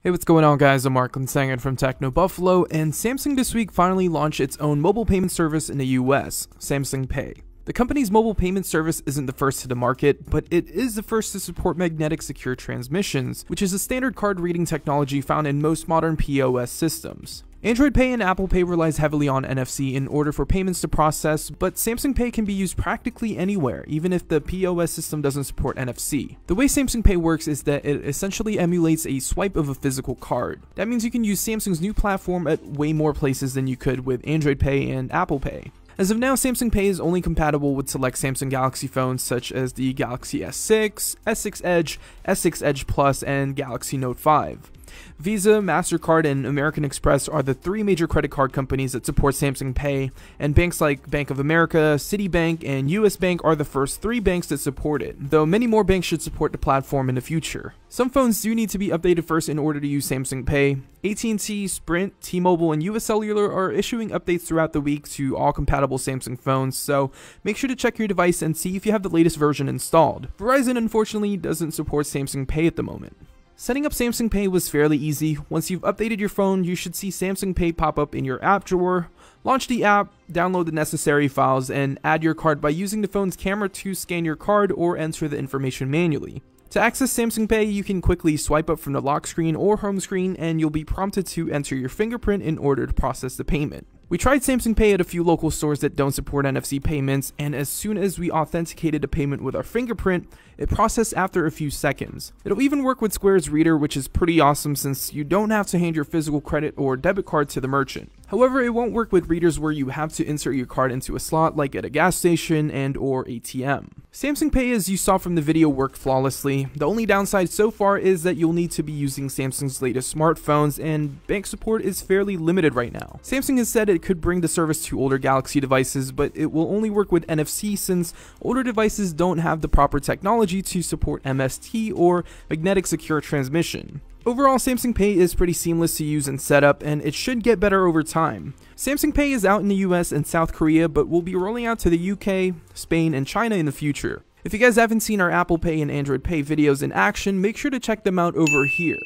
Hey, what's going on, guys? I'm Marklin Sangan from Techno Buffalo, and Samsung this week finally launched its own mobile payment service in the US, Samsung Pay. The company's mobile payment service isn't the first to the market, but it is the first to support magnetic secure transmissions, which is a standard card reading technology found in most modern POS systems. Android Pay and Apple Pay relies heavily on NFC in order for payments to process, but Samsung Pay can be used practically anywhere, even if the POS system doesn't support NFC. The way Samsung Pay works is that it essentially emulates a swipe of a physical card. That means you can use Samsung's new platform at way more places than you could with Android Pay and Apple Pay. As of now, Samsung Pay is only compatible with select Samsung Galaxy phones such as the Galaxy S6, S6 Edge, S6 Edge Plus, and Galaxy Note 5. Visa, MasterCard, and American Express are the three major credit card companies that support Samsung Pay, and banks like Bank of America, Citibank, and US Bank are the first three banks that support it, though many more banks should support the platform in the future. Some phones do need to be updated first in order to use Samsung Pay. AT&T, Sprint, T-Mobile, and US Cellular are issuing updates throughout the week to all compatible Samsung phones, so make sure to check your device and see if you have the latest version installed. Verizon unfortunately doesn't support Samsung Pay at the moment. Setting up Samsung Pay was fairly easy. Once you've updated your phone, you should see Samsung Pay pop up in your app drawer. Launch the app, download the necessary files, and add your card by using the phone's camera to scan your card or enter the information manually. To access Samsung Pay, you can quickly swipe up from the lock screen or home screen, and you'll be prompted to enter your fingerprint in order to process the payment. We tried Samsung Pay at a few local stores that don't support NFC payments, and as soon as we authenticated the payment with our fingerprint, it processed after a few seconds. It'll even work with Square's reader, which is pretty awesome since you don't have to hand your physical credit or debit card to the merchant. However, it won't work with readers where you have to insert your card into a slot like at a gas station and or ATM. Samsung Pay, as you saw from the video, worked flawlessly. The only downside so far is that you'll need to be using Samsung's latest smartphones, and bank support is fairly limited right now. Samsung has said it could bring the service to older Galaxy devices, but it will only work with NFC since older devices don't have the proper technology to support MST or magnetic secure transmission. Overall, Samsung Pay is pretty seamless to use and set up, and it should get better over time. Samsung Pay is out in the US and South Korea, but will be rolling out to the UK, Spain, and China in the future. If you guys haven't seen our Apple Pay and Android Pay videos in action, make sure to check them out over here.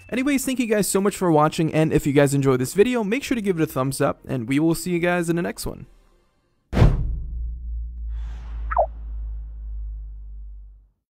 Anyways, thank you guys so much for watching, and if you guys enjoyed this video, make sure to give it a thumbs up, and we will see you guys in the next one.